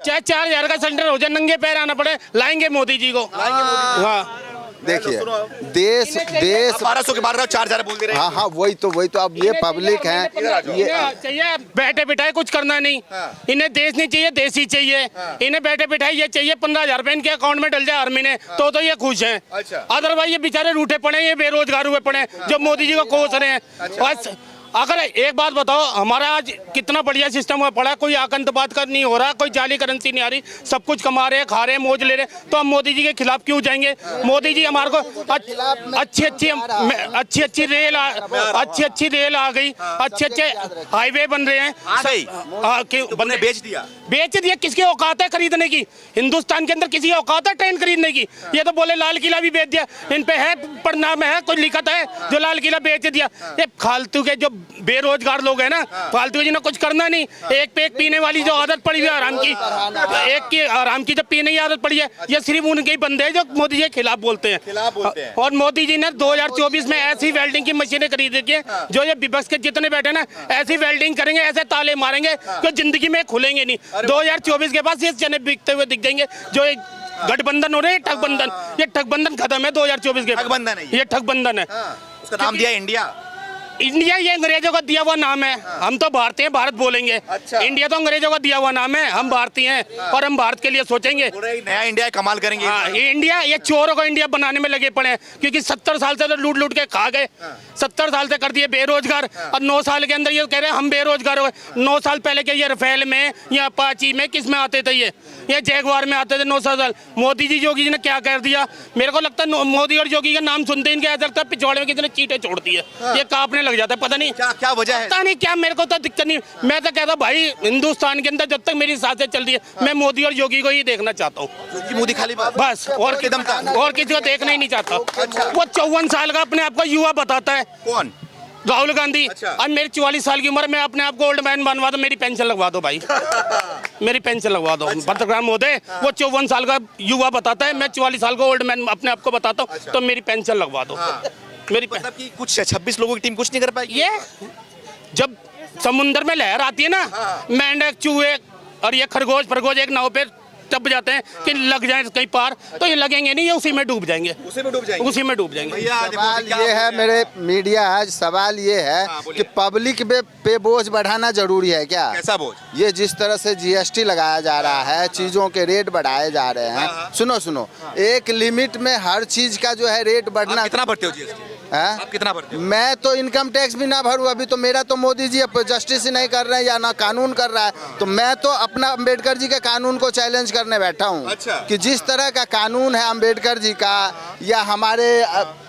चाहे 4,000 का सिलेंडर हो जाए, नंगे पैर आना पड़े, लाएंगे मोदी जी को। हाँ देखिए देश 1200 के बारे में 4000 बोल दे रहे हैं। हाँ वही तो अब ये पब्लिक है, ये चाहिए बैठे बिठाए कुछ करना नहीं। इन्हें देश नहीं चाहिए, देश ही चाहिए। इन्हें बैठे बिठाए ये चाहिए 15,000 रुपए इनके अकाउंट में डल जाए हर महीने, तो ये खुश हैं। अदरवाइज ये बेचारे रूठे पड़े, ये बेरोजगार हुए पड़े जो मोदी जी को कोस रहे हैं। अगर एक बात बताओ, हमारा आज कितना बढ़िया सिस्टम हुआ पड़ा, कोई आतंकवाद का नहीं हो रहा, कोई जाली करेंसी नहीं आ रही, सब कुछ कमा रहे हैं, खा रहे हैं, मौज ले रहे हैं, तो हम मोदी जी के खिलाफ क्यों जाएंगे? मोदी जी हमारे को अच्छी रेल आ गई, अच्छे हाईवे बन रहे हैं, बंदे बेच दिया। किसकी औकात है खरीदने की? हिंदुस्तान के अंदर किसी की औकात है ट्रेन खरीदने की? ये तो बोले लाल किला भी बेच दिया, इन पे है पढ़ना में है कोई लिखत है जो लाल किला बेच दिया। ये फालतू के जो बेरोजगार लोग हैं ना, फालतू जिन्हें कुछ करना नहीं, एक पे एक पीने वाली जो आदत पड़ी हुई है आराम की, एक की आराम की जो पीने की आदत पड़ी है, ये सिर्फ उनके ही बंदे हैं जो मोदी जी के खिलाफ बोलते हैं। और मोदी जी ने 2024 में ऐसी वेल्डिंग की मशीनें खरीद रखी है, जो ये विपक्ष के जितने बैठे ना ऐसी वेल्डिंग करेंगे, ऐसे ताले मारेंगे कि जिंदगी में खुलेंगे नहीं। 2024 के बाद ये चने बिकते हुए दिख जाएंगे। जो गठबंधन हो रहे हैं, ठगबंधन, ये ठगबंधन खत्म है 2024 के। ठगबंधन है ये ठगबंधन है। उसका नाम दिया इंडिया। इंडिया ये अंग्रेजों का दिया हुआ नाम है, हम तो भारतीय भारत बोलेंगे। इंडिया तो अंग्रेजों का दिया हुआ नाम है, हम भारतीय हैं और हम भारत के लिए सोचेंगे। नया इंडिया कमाल करेंगे। हाँ, ये इंडिया, ये चोरों का इंडिया बनाने में लगे पड़े हैं, क्योंकि 70 साल से तो लूट लूट के खा गए। 70 साल से कर दिए बेरोजगार, और 9 साल के अंदर ये कह रहे हैं हम बेरोजगार हो गए। 9 साल पहले के ये रफेल में या अपाची में किस में आते थे? ये जैगवार में आते थे 9 साल। मोदी जी योगी जी ने क्या कर दिया? मेरे को लगता है मोदी और योगी का नाम सुनते इनके ऐसा लगता है पिछवाड़े में किसी ने चींटे छोड़ दी है, ये कांपने लग जाता है। पता नहीं क्या वजह है? पता नहीं क्या, मेरे को तो दिक्कत नहीं। मैं तो कहता भाई हिंदुस्तान के अंदर जब तक मेरी सांसें चल रही है, मैं मोदी और योगी को ही देखना चाहता हूँ। मोदी खाली बस, और किसी को देखना ही नहीं चाहता। वो 54 साल का अपने आप को युवा बताता है। कौन? राहुल गांधी। अब मेरी 44 साल की उम्र में अपने आप को ओल्ड मैन बनवा दो, मेरी पेंशन लगवा दो भाई। मेरी पेंशन लगवा दो। पत्रकार महोदय, वो 54 साल का युवा बताता है, मैं 44 साल का ओल्ड मैन अपने आप को बताता हूँ, तो मेरी पेंशन लगवा दो। मेरी मतलब कि कुछ 26 लोगों की टीम कुछ नहीं कर पाएगी। ये जब समुद्र में लहर आती है ना, मेंढक, चूहे और ये खरगोश एक नाव पे तब जाते हैं कि लग जाए कहीं पार, तो ये लगेंगे नहीं, ये उसी में डूब जाएंगे। उसी में डूब जाएंगे। सवाल ये है, मेरे मीडिया आज सवाल ये है कि पब्लिक पे बोझ बढ़ाना जरूरी है क्या? कैसा बोझ? ये जिस तरह से जीएसटी लगाया जा रहा है, चीजों के रेट बढ़ाए जा रहे हैं। सुनो, एक लिमिट में हर चीज का जो है रेट बढ़ना। कितना भरते हो जीएसटी? आप कितना भरते हो? मैं तो इनकम टैक्स भी ना भरूं, अभी तो मेरा तो मोदी जी जस्टिस ही नहीं कर रहे हैं या ना कानून कर रहा है, तो मैं तो अपना अम्बेडकर जी के कानून को चैलेंज करने बैठा हूं। अच्छा। कि जिस तरह का कानून है अम्बेडकर जी का, या हमारे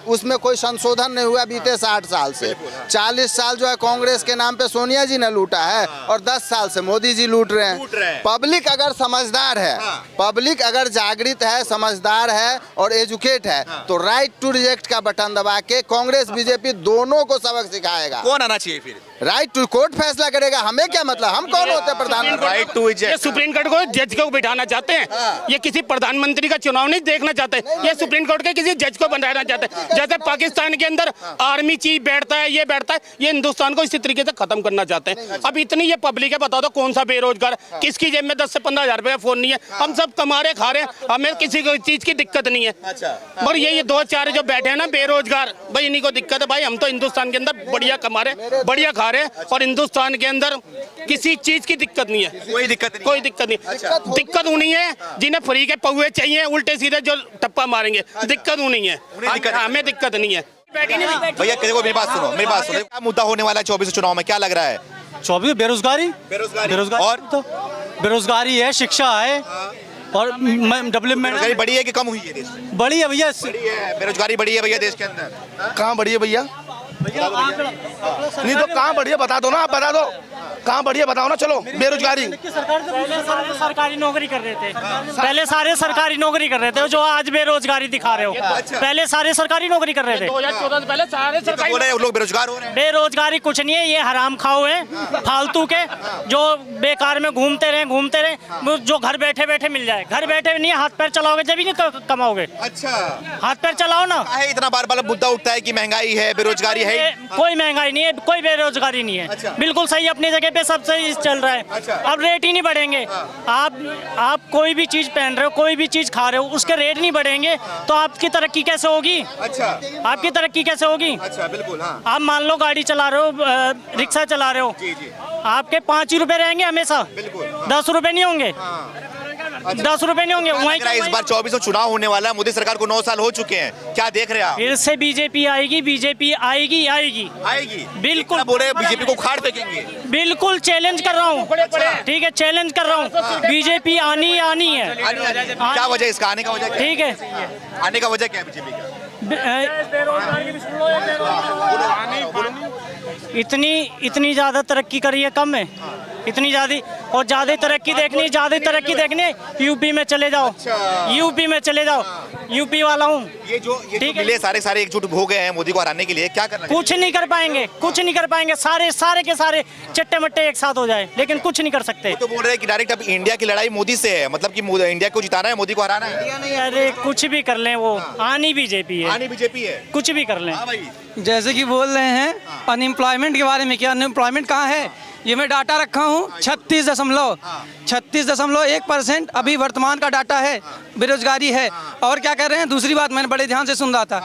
उसमें कोई संशोधन नहीं हुआ बीते 60 साल से। 40 साल जो है कांग्रेस के नाम पे सोनिया जी ने लूटा है, और 10 साल से मोदी जी लूट रहे हैं। पब्लिक अगर समझदार है, पब्लिक अगर जागृत है, समझदार है और एजुकेट है, तो राइट टू रिजेक्ट का बटन दबा के कांग्रेस बीजेपी दोनों को सबक सिखाएगा। कौन आना चाहिए फिर? राइट टू, कोर्ट फैसला करेगा, हमें क्या मतलब, हम कौन होते हैं प्रधानमंत्री? राइट टू ये सुप्रीम कोर्ट को जज को बिठाना चाहते हैं। ये किसी प्रधानमंत्री का चुनाव नहीं देखना चाहते, ये सुप्रीम कोर्ट के किसी जज को बनाना चाहते हैं। जैसे पाकिस्तान के अंदर आर्मी चीफ बैठता है, ये बैठता है, ये हिंदुस्तान को इसी तरीके से खत्म करना चाहते हैं। अब इतनी ये पब्लिक है, बता दो कौन सा बेरोजगार, किसकी जेब में 10 से 15,000 रुपए का फोन नहीं है? हम सब कमा रहे खा रहे, हमें किसी को चीज की दिक्कत नहीं है। मगर ये 2-4 जो बैठे हैं ना बेरोजगार, भाई इन्हीं को दिक्कत है। भाई हम तो हिंदुस्तान के अंदर बढ़िया कमा रहे, बढ़िया खा रहे, और हिंदुस्तान के अंदर किसी चीज की दिक्कत नहीं है। कोई दिक्कत नहीं। दिक्कत उन्हें है जिन्हें फ्री के पौवे चाहिए, उल्टे सीधे जो टप्पा मारेंगे, दिक्कत उन्हें है, हमें दिक्कत नहीं है। भैया मेरी बात सुनो, क्या मुद्दा होने वाला है 24 चुनाव में, क्या लग रहा है? 24 बेरोजगारी और तो बेरोजगारी है, शिक्षा है और डेवलपमेंट। बड़ी है कि कम हुई है देश में? बड़ी है भैया, बेरोजगारी बड़ी है भैया देश के अंदर। कहाँ बढ़ी है भैया? नहीं तो कहाँ बढ़ी है बता दो ना, आप बता दो कहाँ बढ़ी है, बताओ ना। चलो बेरोजगारी, सरकारी नौकरी कर रहे थे, पहले सारे सरकारी नौकरी कर रहे थे, जो आज बेरोजगारी दिखा रहे हो। पहले सारे सरकारी नौकरी कर रहे थे, 2014 से पहले सारे सरकारी लोग बेरोजगार हो रहे हैं। बेरोजगारी कुछ नहीं है, ये हराम खाओ हैं फालतू के, जो बेकार में घूमते रहे, जो घर बैठे बैठे मिल जाए। घर बैठे नहीं, हाथ पैर चलाओगे जब ही नहीं कमाओगे। अच्छा, हाथ पैर चलाओ ना। इतना बार मुद्दा उठता है कि महंगाई है, बेरोजगारी है। कोई महंगाई नहीं है, कोई बेरोजगारी नहीं है, बिल्कुल सही अपनी जगह पे सब सही चल रहा है। अब रेट ही नहीं बढ़ेंगे। आप कोई भी चीज़ पहन रहे हो, कोई भी चीज़ खा रहे हो, उसके रेट नहीं बढ़ेंगे तो आपकी तरक्की कैसे होगी? अच्छा, आपकी तरक्की कैसे होगी? अच्छा, बिल्कुल, हाँ। आप मान लो गाड़ी चला रहे हो, रिक्शा चला रहे हो, जी, जी। आपके 5 ही रुपए रहेंगे हमेशा, बिल्कुल, हाँ। 10 रुपए नहीं होंगे, 10 रुपए नहीं होंगे। वहीं लग रहा है इस बार 24 में चुनाव होने वाला है, मोदी सरकार को 9 साल हो चुके हैं, क्या देख रहे हैं आप? फिर से बीजेपी आएगी, बीजेपी आएगी, आएगी, आएगी, बिल्कुल। बोल रहे बीजेपी को उखाड़ फेंकेंगे। बिल्कुल चैलेंज कर रहा हूँ, ठीक है, चैलेंज कर रहा हूँ, बीजेपी आनी आनी है। क्या वजह इसका आने का वजह क्या है? ठीक है, आने का वजह क्या है बीजेपी का? इतनी ज़्यादा तरक्की करी है, कम है, इतनी ज़्यादा, और ज़्यादा तरक्की देखनी यूपी में चले जाओ, यूपी में चले जाओ, यूपी वाला हूँ। ये जो ठीक है। मिले सारे एकजुट हो गए हैं मोदी को हराने के लिए, क्या करना कुछ नहीं कर पाएंगे, कुछ नहीं कर पाएंगे, सारे के सारे चट्टे मट्टे एक साथ हो जाए, लेकिन कुछ नहीं कर सकते। तो बोल रहे हैं कि डायरेक्ट अब इंडिया की लड़ाई मोदी से है, मतलब कि इंडिया को जिताना है, मोदी को हराना है। अरे कुछ भी कर लें, वो आनी बीजेपी है, आनी बीजेपी है, कुछ भी कर लें। हाँ भाई। जैसे कि बोल रहे हैं अनएम्प्लॉयमेंट के बारे में, कि अनएम्प्लॉयमेंट कहाँ है, ये मैं डाटा रखा हूँ 36.1% अभी वर्तमान का डाटा है, बेरोजगारी है। और क्या कह रहे हैं, दूसरी बात मैंने बड़े ध्यान से सुन रहा था,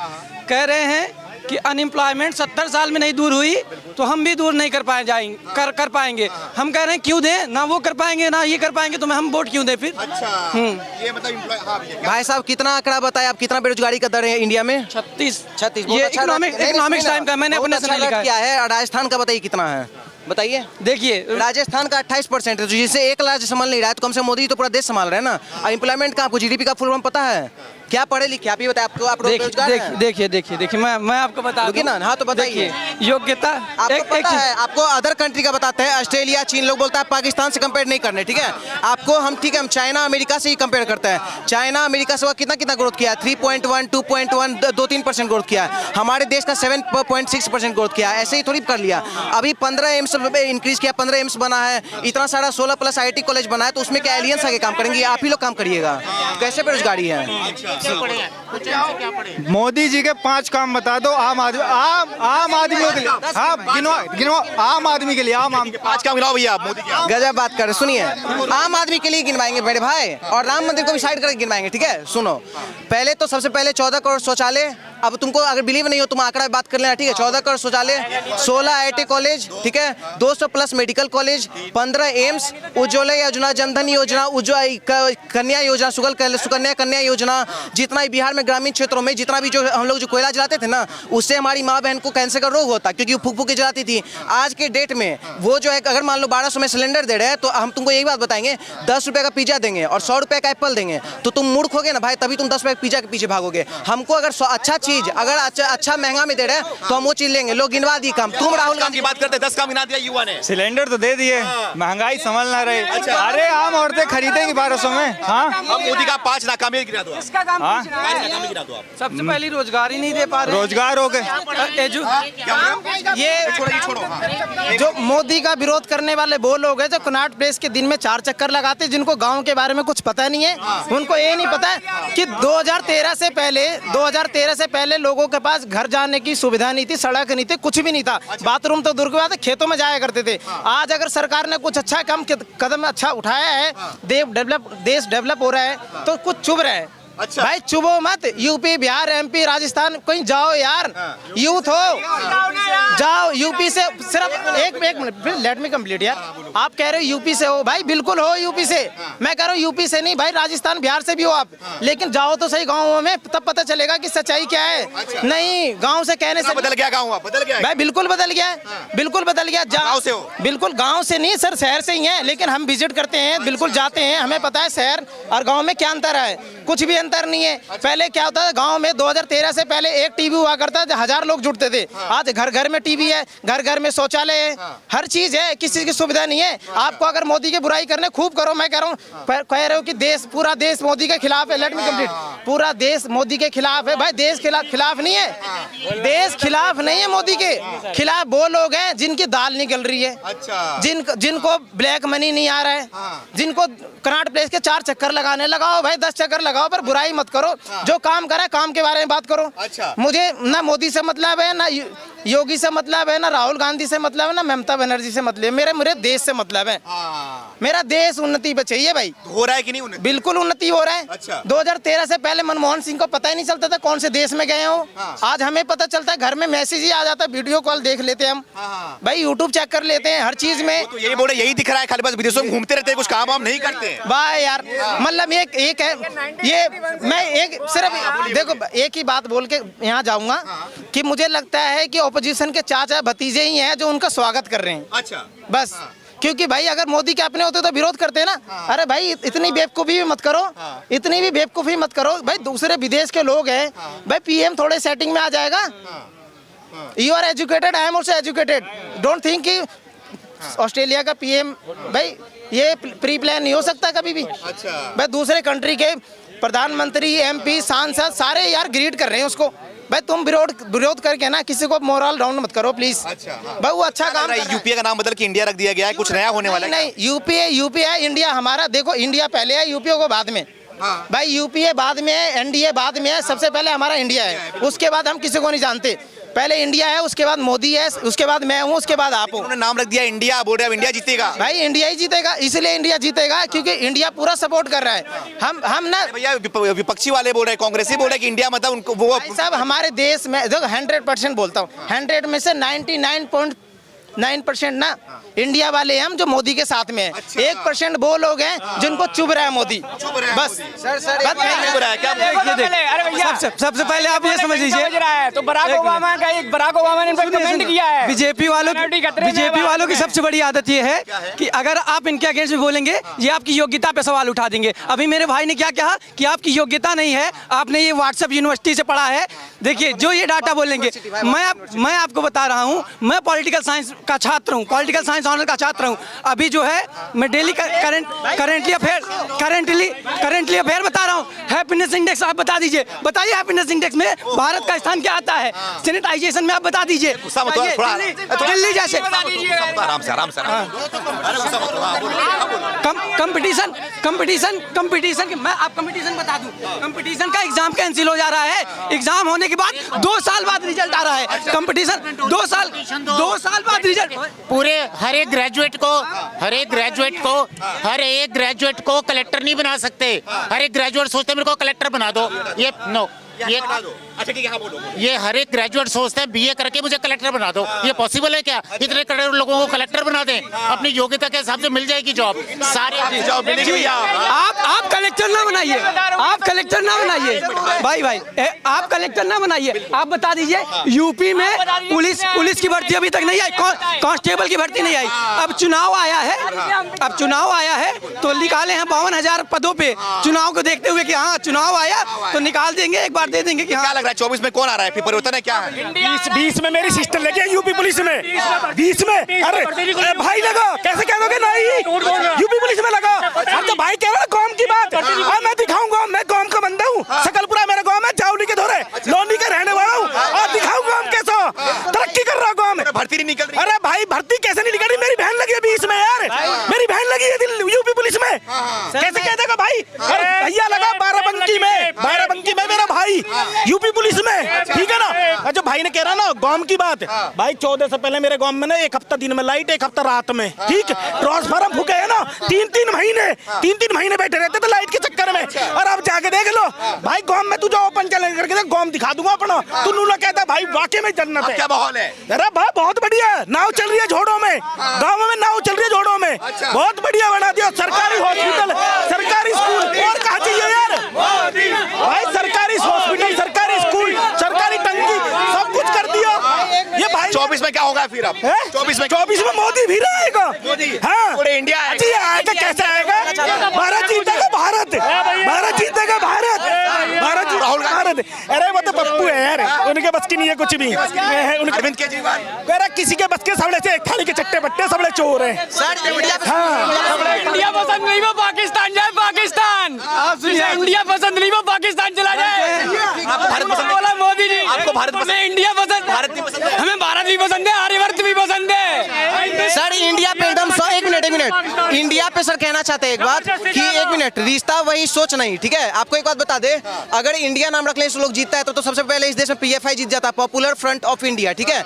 कह रहे हैं कि अनएम्प्लॉयमेंट 70 साल में नहीं दूर हुई तो हम भी दूर नहीं कर पाएंगे। हम कह रहे हैं क्यों दें, ना वो कर पाएंगे ना ये कर पाएंगे, तो हम वोट क्यों दें फिर? अच्छा, ये मतलब हाँ भैया, भाई साहब कितना आंकड़ा बताए आप, कितना बेरोजगारी का दर है इंडिया में? 36। बहुत ये अच्छा इकोनॉमिक्स टाइम का मैंने अपने से लिखा क्या है। है। राजस्थान का बताइए कितना है, बताइए। देखिए राजस्थान का 28% है, तो जिसे एक राज्य संभाल नहीं रहा है, तो कम से मोदी तो पूरा देश संभाल रहे हैं ना। और एम्प्लॉयमेंट का आपको जीडीपी का फुल फॉर्म पता है? क्या पढ़े लिखे आप, ये बताए आपको, आप रोजगार हैं? देखिए मैं आपको बता दूं ना, हाँ तो बताइए। योग्यता आपको पता है, आपको अदर कंट्री का बताते हैं, ऑस्ट्रेलिया, चीन, लोग बोलता है पाकिस्तान से कंपेयर नहीं करने, ठीक है। आपको हम ठीक है, हम चाइना अमेरिका से ही कंपेयर करते हैं। चाइना अमेरिका से कितना ग्रोथ किया है, 3.1, 2.1, 2-3% ग्रोथ किया है। हमारे देश का 7.6% ग्रोथ किया है, ऐसे ही थोड़ी कर लिया। अभी 15 एम्स इंक्रीज किया, 15 एम्स बना है, इतना सारा 16+ IIT कॉलेज बना है, तो उसमें क्या एलियंस आगे काम करेंगे? आप ही लोग काम करिएगा, कैसे बेरोजगारी है? मोदी जी के 5 काम बता दो आम आदमियों के लिए। हाँ गिनो आम आदमी के लिए। 5 काम गिनाओ भैया आप, मोदी के। गजब बात कर रहे, सुनिए। आम आदमी के लिए गिनवाएंगे मेरे भाई, और राम मंदिर को भी साइड करके गिनवाएंगे, ठीक है। सुनो, पहले तो सबसे पहले 14 करोड़ शौचालय। अब तुमको अगर बिलीव नहीं हो, तुम आंकड़ा बात कर लेना, ठीक है। 14 करोड़ शौचालय, 16 IIT कॉलेज, ठीक है, 200+ मेडिकल कॉलेज, 15 एम्स, उज्ज्वला योजना, जनधन योजना, कन्या योजना, सुकन्या कन्या योजना, जितना भी बिहार में ग्रामीण क्षेत्रों में जितना भी जो हम लोग जो कोयला जलाते थे ना, उससे हमारी माँ बहन को कैंसर का रोग होता, क्योंकि वो फूक फूक के जलाती थी। आज के डेट में वो जो है, अगर मान लो 1200 में सिलेंडर दे रहे हैं, तो हम तुमको यही बात बताएंगे, 10 रुपये का पिज्जा देंगे और 100 रुपये का एप्पल देंगे, तो तुम मूर्ख होगे ना भाई, तभी तुम 10 रुपये पिज्जा के पीछे भागोगे। हमको अगर अच्छा चीज अगर अच्छा महंगा में दे रहे हैं, तो हम वो चीज लेंगे। लोग गिनवा दी काम, तुम राहुल गांधी की बात करते, 10 काम गिना दिया युवा ने। सिलेंडर तो दे दिए, महंगाई संभल ना रहे। अरे आम औरतें खरीदेंगी 1200 में। हाँ, अब मोदी का 5 नाकामी गिना दो। हाँ, गिना दो आप। सबसे पहली रोजगार ही नहीं दे पा रहे। रोजगार हो गए। ये छोड़ो। जो मोदी का विरोध करने वाले वो लोग हैं जो कनॉट प्लेस के दिन में 4 चक्कर लगाते, जिनको गांव के बारे में कुछ पता नहीं है। उनको ये नहीं पता है कि 2013 से पहले लोगों के पास घर जाने की सुविधा नहीं थी, सड़क नहीं थी, कुछ भी नहीं था। बाथरूम तो दूर की बात है, खेतों में जाया करते थे। आज अगर सरकार ने कुछ अच्छा कदम अच्छा उठाया है, देश डेवलप हो रहा है, तो कुछ चुभ रहे हैं। अच्छा। भाई चुभो मत, यूपी, बिहार, MP, राजस्थान कहीं जाओ यार, यूथ हो, जाओ यूपी से। सिर्फ एक मिनट, लेट मी कंप्लीट यार। आप कह रहे हो यूपी से हो, भाई बिल्कुल हो यूपी से। मैं कह रहा हूँ यूपी से नहीं भाई, राजस्थान, बिहार से भी हो आप, लेकिन जाओ तो सही गाँव में, तब पता चलेगा कि सच्चाई क्या है। नहीं, गाँव से कहने से बदल गया गाँव, बदल गया भाई, बिल्कुल बदल गया, बिल्कुल बदल गया। गाँव से हो? बिल्कुल गाँव से नहीं सर, शहर से ही है, लेकिन हम विजिट करते हैं, बिल्कुल जाते हैं, हमें पता है शहर और गाँव में क्या अंतर है। कुछ भी अंतर नहीं है। पहले क्या होता था गांव में, 2013 से पहले एक टीवी हुआ करता था, 1000 लोग जुटते थे। आज घर घर में टीवी है, घर घर में शौचालय है, हर चीज है, किसी चीज की सुविधा नहीं है। आपको अगर मोदी की बुराई करने खूब करो, मैं कह रहा हूँ कि पूरा देश मोदी के खिलाफ है। Let me complete. पूरा देश मोदी के खिलाफ है भाई, देश खिलाफ नहीं है, देश खिलाफ नहीं है, मोदी के खिलाफ वो लोग हैं जिनकी दाल निकल रही है, जिनको ब्लैक मनी नहीं आ रहा है, जिनको कनॉट प्लेस के 4 चक्कर लगाने लगाओ भाई, 10 चक्कर लगाओ, पर बुराई बुराई मत करो, जो काम करा काम के बारे में बात करो। अच्छा। मुझे ना मोदी से मतलब है, ना योगी से मतलब है, ना राहुल गांधी से मतलब है, ना ममता बनर्जी से मतलब है। मेरे देश से मतलब है। मेरा देश उन्नति पे चाहिए भाई। हो रहा है कि नहीं उन्नति? बिल्कुल उन्नति हो रहा है। अच्छा। 2013 से पहले मनमोहन सिंह को पता ही नहीं चलता था कौन से देश में गए हो। आज हमें पता चलता है, घर में मैसेज ही आ जाता है, वीडियो कॉल देख लेते हैं हम। भाई यूट्यूब चेक कर लेते हैं हर चीज में। तो यही बोल रहे, यही दिख रहा है, खाली बस विदेशों में घूमते रहते हैं, कुछ काम वाम नहीं करते हैं। भाई यार मतलब एक है ये, मैं एक सिर्फ देखो एक ही बात बोल के यहाँ जाऊंगा कि मुझे लगता है कि ऑपोजिशन के चाचा भतीजे ही हैं जो उनका स्वागत कर रहे हैं। अच्छा। बस क्योंकि भाई अगर मोदी के अपने होते तो विरोध करते ना। अरे भाई इतनी बेवकूफ़ी भी मत करो, इतनी भी बेवकूफ़ी मत करो। भाई दूसरे विदेश के लोग हैं, भाई पीएम थोड़े सेटिंग में आ जाएगा। You are educated, I am also educated. Don't think कि ऑस्ट्रेलिया का पीएम भाई ये प्री प्लान नहीं हो सकता कभी भी। अच्छा। भाई दूसरे कंट्री के प्रधानमंत्री, एमपी, सांसद सारे यार ग्रीट कर रहे हैं उसको। भाई तुम विरोध करके ना किसी को मोरल डाउन मत करो प्लीज। अच्छा। भाई वो अच्छा काम कर रहा है। यूपीए का नाम बदल के इंडिया रख दिया गया है, कुछ नया होने वाला है? नहीं, यूपीए है, इंडिया हमारा। देखो इंडिया पहले है, यूपीए को बाद में। भाई यूपीए बाद में है, एनडीए बाद में है, सबसे पहले हमारा इंडिया है, उसके बाद हम किसी को नहीं जानते। पहले इंडिया है, उसके बाद मोदी है, उसके बाद मैं हूँ, उसके बाद आप हो। उन्होंने नाम रख दिया इंडिया, बोल रहे हैं इंडिया जीतेगा। भाई इंडिया ही जीतेगा, इसलिए इंडिया जीतेगा क्योंकि इंडिया पूरा सपोर्ट कर रहा है। हम ना भैया विपक्षी वाले बोल रहे हैं, कांग्रेसी बोल रहे हैं कि इंडिया मतलब उनको वो भाई साहब हमारे देश में देखो 100% बोलता हूँ, 100 में से 99.9% ना इंडिया वाले हैं हम जो मोदी के साथ में है। 1% वो लोग हैं जिनको चुभ रहा है मोदी। बस सबसे पहले आप ये समझ लीजिए तो बराक ओबामा ने कमेंट किया है। बीजेपी वालों की सबसे बड़ी आदत ये है कि अगर आप इनके अगेंस्ट में बोलेंगे ये आपकी योग्यता पे सवाल उठा देंगे। अभी मेरे भाई ने क्या कहा कि आपकी योग्यता नहीं है, आपने ये व्हाट्सएप यूनिवर्सिटी से पढ़ा है। देखिए जो ये डाटा बोलेंगे, मैं आपको बता रहा हूँ, मैं पॉलिटिकल साइंस का छात्र हूँ, पॉलिटिकल साइंस ऑनर का छात्र हूँ। अभी जो है मैं डेली करंटली अफेयर बता रहा हूँ। हैप्पीनेस इंडेक्स आप बता दीजिए, बताइए हैप्पीनेस इंडेक्स में भारत का स्थान क्या आता है? सैनिटाइजेशन में आप बता दीजिए। दिल्ली जैसे कंपटीशन मैं आप कंपटीशन बता दूं, कंपटीशन का एग्जाम कैंसिल हो जा रहा है। एग्जाम होने के बाद 2 साल बाद रिजल्ट आ रहा है। कंपटीशन 2 साल बाद रिजल्ट। पूरे हर एक ग्रेजुएट को कलेक्टर नहीं बना सकते। हर एक ग्रेजुएट सोचते मेरे को कलेक्टर बना दो, ये नो, ये अच्छा ठीक है, हाँ बोलो। ये हर एक ग्रेजुएट सोचते हैं बीए करके मुझे कलेक्टर बना दो। ये पॉसिबल है क्या? इतने करोड़ लोगों को कलेक्टर बना दें, अपनी योग्यता के हिसाब से मिल जाएगी जॉब, सारे जॉब मिलेगी भैया। आप कलेक्टर ना बनाइए, आप कलेक्टर ना बनाइए भाई आप कलेक्टर ना बनाइए। आप बता दीजिए यूपी में पुलिस की भर्ती अभी तक नहीं आई, कांस्टेबल की भर्ती नहीं आई। अब चुनाव आया है तो निकाले हैं 52,000 पदों पे। चुनाव को देखते हुए कि हाँ चुनाव आया तो निकाल देंगे, एक बार दे देंगे कि क्या लग रहा है 24 में कौन आ रहा है? फिर परिवर्तन है क्या है? 20 में मेरी सिस्टर लगी है यूपी पुलिस में, 20 में। अरे भाई लगा, कैसे कह दोगे नहीं यूपी पुलिस में लगा? अब तो भाई कह रहा है गांव की बात, और मैं दिखाऊंगा, मैं गांव का बंदा हूँ, सकलपुरा मेरा गांव है, जावली के धोरे लोनी का रहने वाला हूँ, और दिखाऊंगा हम कैसा तरक्की कर रहा गांव में। भर्ती नहीं निकल रही। अरे भाई भर्ती कैसे नहीं निकल रही? मेरी बहन लगी है 20 में यार, मेरी बहन लगी है यूपी पुलिस में, कैसे कह देगा भाई? भैया लगा बाराबंकी में मेरा भाई यूपी पुलिस में, ठीक है ना? जो भाई ने कह रहा ना गांव की बात, भाई 14 से पहले मेरे गांव में ना 1 हफ्ता दिन में लाइट, 1 हफ्ता रात में, ठीक। ट्रांसफार्मर फूके है ना, 3-3 महीने बैठे रहते थे लाइट के चक्कर में। और अब जाके देख लो भाई गांव में, तू जो ओपन चैलेंज करके देख, गांव दिखा दूंगा अपना। तू नूला कहता भाई वाकई में जन्नत है। क्या माहौल है? अरे भाई बहुत बढ़िया, नाव चल रही है झोड़ों में, गाँव में नाव चल रही है झोड़ों में, बहुत बढ़िया बना दिया। सरकारी हॉस्पिटल, सरकारी स्कूल, और कहाँ चाहिए यार भाई? सरकारी हॉस्पिटल, सरकारी स्कूल, सरकारी टंकी, सब कुछ कर दिया ये भाई। 24 में क्या होगा फिर? अब 24 में मोदी भी रहेगा। हाँ पूरे इंडिया आएगा, कैसे आएगा? भारत जीतेगा, भारत जीतेगा, भारत भारत। अरे वो तो पप्पू है यार, उनके बस की नहीं है कुछ भी। अरविंद केजरीवाल कह रहा किसी के बस के सबले से थाली के चट्टे बट्टे सबले चोर हैं। इंडिया पसंद नहीं वो पाकिस्तान जाए, पाकिस्तान। इंडिया पसंद नहीं वो पाकिस्तान चला जाए। भारत पसंद बोला मोदी जी, आपको भारत पसंद? इंडिया पसंद, भारत नहीं पसंद? हमें भारत भी पसंद है, आर्यवर्त भी पसंद है। सर इंडिया पे एकदम 1 मिनट मिनट, इंडिया पे सर कहना चाहते हैं एक बात कि एक मिनट, रिश्ता वही सोच नहीं, ठीक है। आपको एक बात बता दे, अगर इंडिया नाम रख ले लोग जीतता है तो सबसे पहले इस देश में PFI जीत जाता है, पॉपुलर फ्रंट ऑफ इंडिया, ठीक है।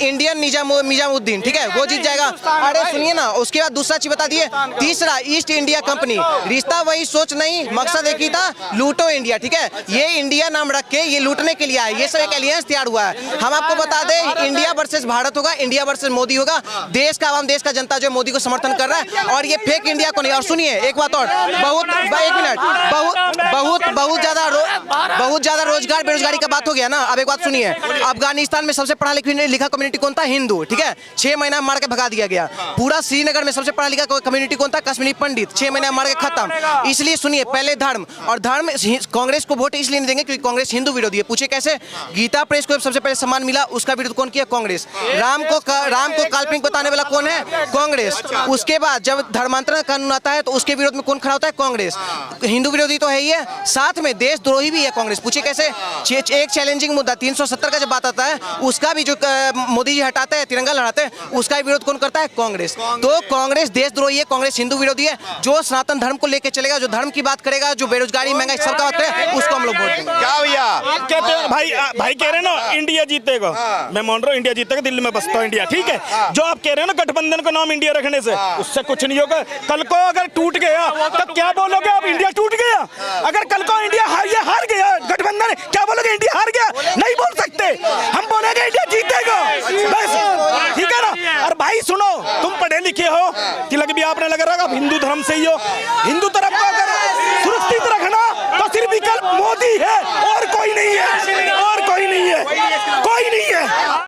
इंडियन निजामुद्दीन, ठीक है, वो जीत जाएगा। अरे सुनिए ना, उसके बाद दूसरा चीज बता दिए, तीसरा ईस्ट इंडिया कंपनी, रिश्ता वही सोच नहीं, मकसद एक ही था, लूटो इंडिया, ठीक है। ये इंडिया नाम रख के ये लूटने के लिए आए, ये सब एक एलियंस तैयार हुआ है। हम आपको बता दें, इंडिया वर्सेस भारत होगा, इंडिया वर्सेस मोदी होगा। देश का आवाम, देश का जनता जो मोदी को समर्थन कर रहा है, और ये फेक इंडिया को नहीं। और सुनिए एक बात और, एक मिनट, बहुत ज्यादा रोजगार बेरोजगारी का बात हो गया ना। अब एक बात सुनिए, अफगानिस्तान में सबसे पढ़ा लिखा कम्युनिटी कौन था? हिंदू, ठीक है, 6 महीना मार के भगा दिया गया। पूरा श्रीनगर में सबसे पढ़ा लिखा कम्युनिटी कौन था? कश्मीरी पंडित, 6 महीना मार के खत्म। इसलिए सुनिए, पहले धर्म, और धर्म कांग्रेस को वोट इसलिए नहीं देंगे क्योंकि कांग्रेस हिंदू विरोधी है। पूछे कैसे? गीता प्रेस को सबसे पहले सम्मान मिला, उसका विरोध कौन किया? कांग्रेस। राम को काल्पनिक बताने वाला कौन है? कांग्रेस। उसके बाद जब धर्मांतरण कानून आता है तो उसके विरोध में कौन खड़ा होता है? कांग्रेस। हिंदू विरोधी तो है ही है, साथ में देशद्रोही भी है कांग्रेस। पूछे कैसे? एक चैलेंजिंग मुद्दा 370 का जब बात आता है, उसका भी जो मोदी जी हटाते हैं, तिरंगा लहराते हैं, उसका विरोध कौन करता है? कांग्रेस। तो कांग्रेस देशद्रोही है, कांग्रेस हिंदू विरोधी है। जो सनातन धर्म को लेकर चलेगा, जो धर्म की बात करेगा, जो बेरोजगारी महंगाई सबका बात करेगा, उसको हम लोग वोट देंगे। क्या भैया आप कहते हैं भाई कह रहे हैं ना इंडिया जीतेगा, मैं मान रहा हूँ इंडिया जीतेगा, दिल्ली में बसता हूँ इंडिया, ठीक है। जो आप कह रहे हो ना गठबंधन का नाम इंडिया रखने से, उससे कुछ नहीं होगा। कल को अगर टूट गया तो क्या बोलोगे आप? इंडिया टूट गया। अगर कल को इंडिया हार गया गठबंधन, क्या बोलोगे? इंडिया हार गया? नहीं बोल सकते, हम बोलेंगे इंडिया जीतेगा, बस, ठीक है ना। और भाई सुनो, तुम पढ़े लिखे हो, तिलक भी आपने लगा रखा, हिंदू धर्म से ही हो, हिंदू तरफ को